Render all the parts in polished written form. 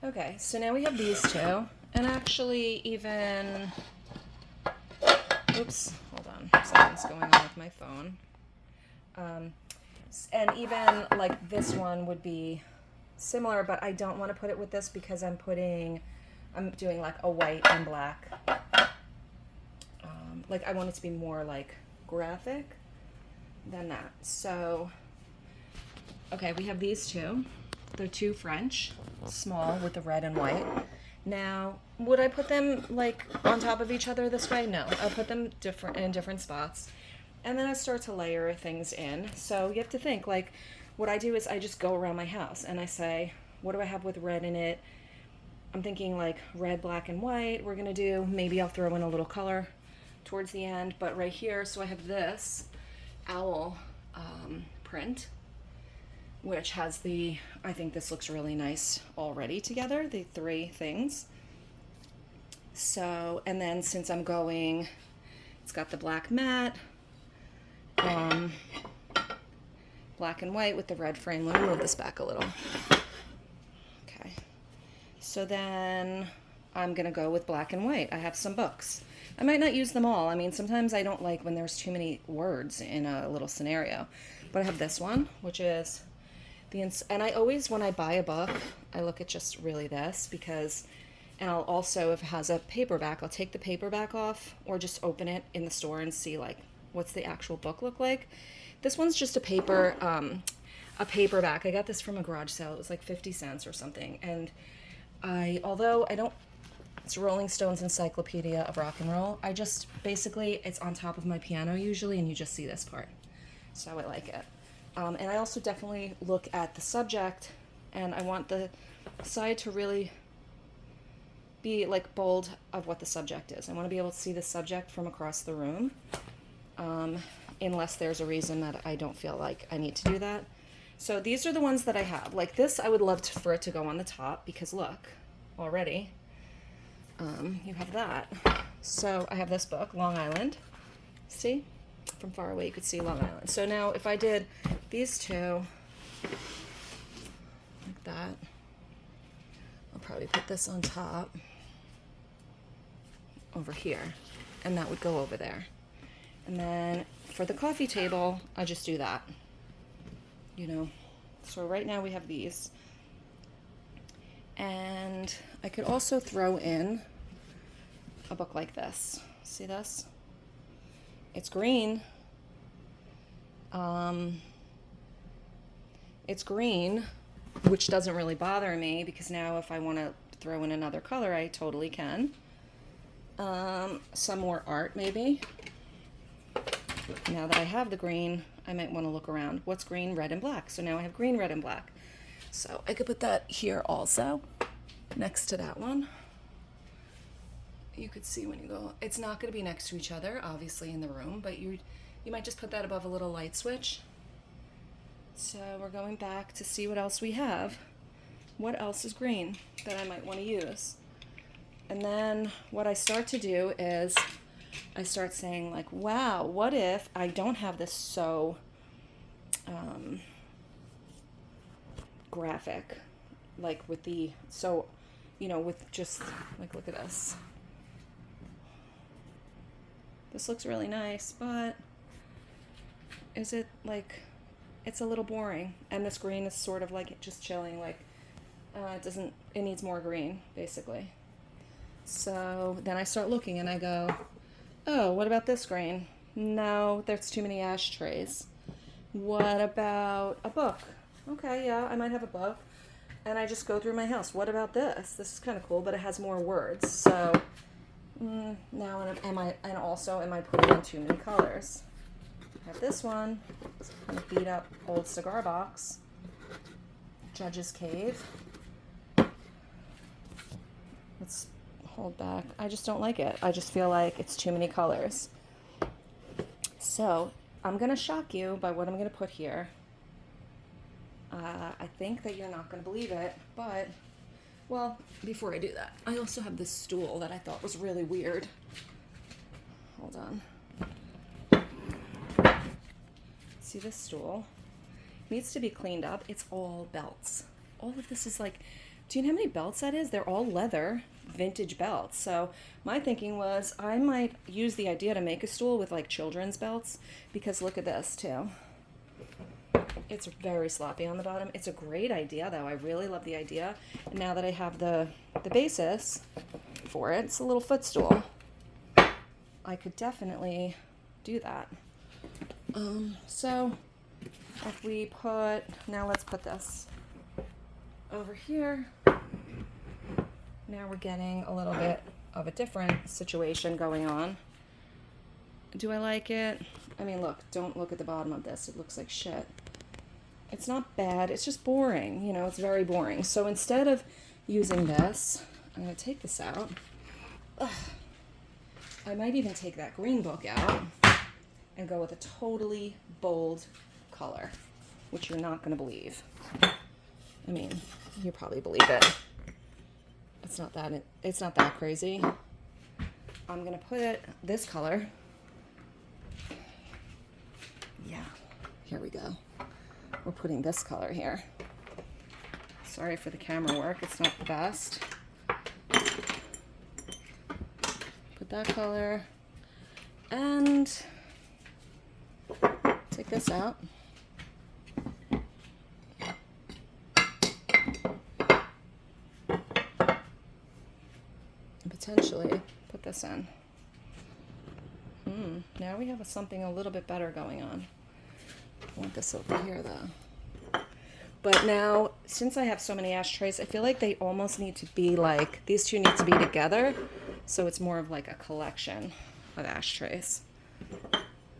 Okay, so now we have these two, and actually even, oops, hold on, something's going on with my phone. And even like this one would be similar, but I don't want to put it with this because I'm doing like a white and black. Like I want it to be more like graphic than that. So, okay, we have these two. They're two French, small with the red and white. Now, would I put them like on top of each other this way? No, I'll put them in different spots. And then I start to layer things in. So you have to think, like, what I do is I just go around my house and I say, what do I have with red in it? I'm thinking like red, black, and white. We're gonna do, maybe I'll throw in a little color towards the end, but right here, so I have this owl print, which has I think this looks really nice already together, the three things. So, and then since I'm going, it's got the black mat, black and white with the red frame. Let me move this back a little. Okay. So then I'm gonna go with black and white. I have some books. I might not use them all. I mean, sometimes I don't like when there's too many words in a little scenario. But I have this one, which is and I always, when I buy a book, I look at just really this because, and I'll also, if it has a paperback, I'll take the paperback off or just open it in the store and see like, what's the actual book look like. This one's just a paperback. I got this from a garage sale. It was like 50 cents or something. And although I don't, it's Rolling Stone's Encyclopedia of Rock and Roll. I just, basically, it's on top of my piano usually, and you just see this part. So I like it. And I also definitely look at the subject, and I want the side to really be like bold of what the subject is. I want to be able to see the subject from across the room, unless there's a reason that I don't feel like I need to do that. So these are the ones that I have. Like this, I would love for it to go on the top because look, already, you have that. So I have this book, Long Island. See? From far away you could see Long Island. So now if I did these two like that, I'll probably put this on top over here, and that would go over there. And then for the coffee table, I just do that, you know. So right now we have these, and I could also throw in a book like this. See this? It's green. It's green, which doesn't really bother me because now if I want to throw in another color, I totally can. Some more art maybe. Now that I have the green, I might want to look around. What's green, red, and black? So now I have green, red, and black. So I could put that here also, next to that one. You could see when you go, it's not going to be next to each other, obviously, in the room, but you might just put that above a little light switch. So we're going back to see what else we have. What else is green that I might want to use? And then what I start to do is I start saying like, wow, what if I don't have this so graphic, like with the, so, you know, with just like, look at this. This looks really nice, but is it like, it's a little boring. And this green is sort of like just chilling, like it needs more green, basically. So then I start looking and I go, oh, what about this green? No, there's too many ashtrays. What about a book? Okay, yeah, I might have a book. And I just go through my house. What about this? This is kind of cool, but it has more words. So now am I putting in too many colors? I have this one. It's kind of beat up old cigar box. Judge's Cave. Let's hold back. I just don't like it. I just feel like it's too many colors. So I'm going to shock you by what I'm going to put here. I think that you're not going to believe it, but, well, before I do that, I also have this stool that I thought was really weird. Hold on. See this stool? It needs to be cleaned up. It's all belts. All of this is like Do you know how many belts that is? They're all leather, vintage belts. So my thinking was I might use the idea to make a stool with like children's belts, because look at this too. It's very sloppy on the bottom. It's a great idea though. I really love the idea. And now that I have the basis for it, it's a little footstool. I could definitely do that. So if we put, now let's put this over here. Now we're getting a little bit of a different situation going on. Do I like it? I mean, look, don't look at the bottom of this. It looks like shit. It's not bad. It's just boring. You know, it's very boring. So instead of using this, I'm going to take this out. Ugh. I might even take that green book out and go with a totally bold color, which you're not going to believe. I mean, you probably believe it. It's not that crazy. I'm going to put this color. Yeah, here we go. We're putting this color here. Sorry for the camera work. It's not the best. Put that color. And take this out. And potentially put this in. Now we have something a little bit better going on. I want this over here though. But now, since I have so many ashtrays, I feel like they almost need to be like, these two need to be together. So it's more of like a collection of ashtrays.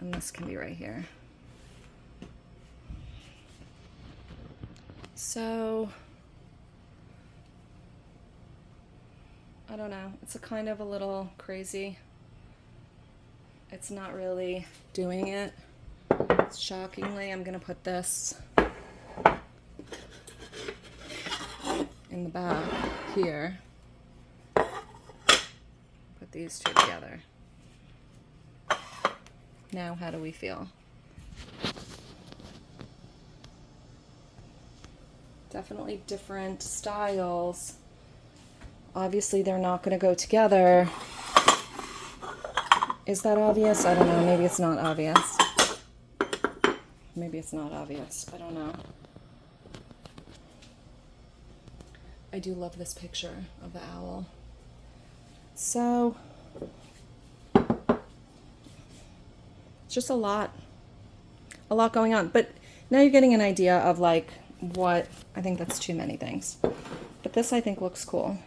And this can be right here. So, I don't know. It's a kind of a little crazy. It's not really doing it. Shockingly, I'm going to put this in the back here. Put these two together. Now, how do we feel? Definitely different styles. Obviously, they're not going to go together. Is that obvious? I don't know. Maybe it's not obvious. Maybe it's not obvious. I don't know. I do love this picture of the owl. So, it's just a lot going on. But now you're getting an idea of like what, I think that's too many things. But this I think looks cool.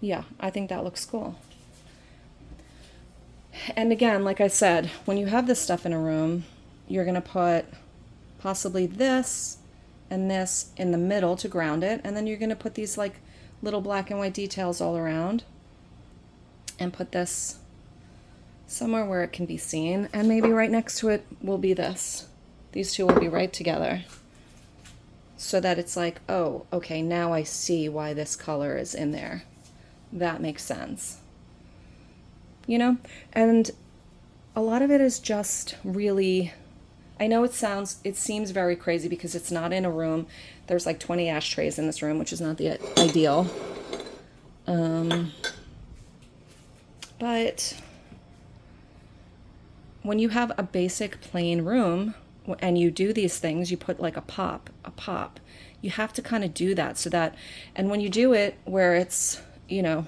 Yeah, I think that looks cool. And again, like I said, when you have this stuff in a room, you're going to put possibly this and this in the middle to ground it. And then you're going to put these like little black and white details all around. And put this somewhere where it can be seen. And maybe right next to it will be this. These two will be right together. So that it's like, oh, okay, now I see why this color is in there. That makes sense. You know? And a lot of it is just really, I know it seems very crazy because it's not in a room. There's like 20 ashtrays in this room, which is not the ideal. But when you have a basic plain room and you do these things, you put like a pop. You have to kind of do that so that, and when you do it where it's, you know,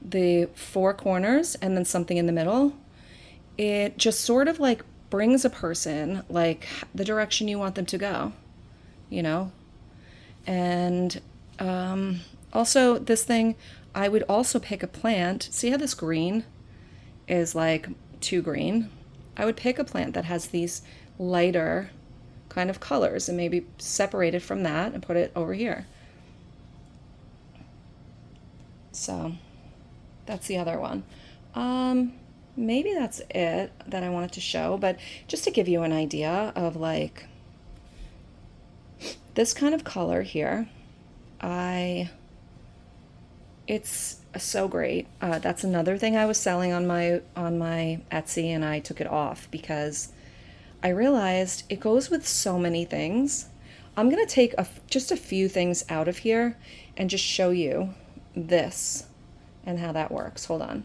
the four corners and then something in the middle, it just sort of like brings a person like the direction you want them to go, you know? And also this thing, I would also pick a plant. See how this green is like too green? I would pick a plant that has these lighter kind of colors and maybe separate it from that and put it over here. So that's the other one. Maybe that's it that I wanted to show, but just to give you an idea of like this kind of color here, it's so great. That's another thing I was selling on my Etsy, and I took it off because I realized it goes with so many things. I'm going to take just a few things out of here and just show you this and how that works. Hold on.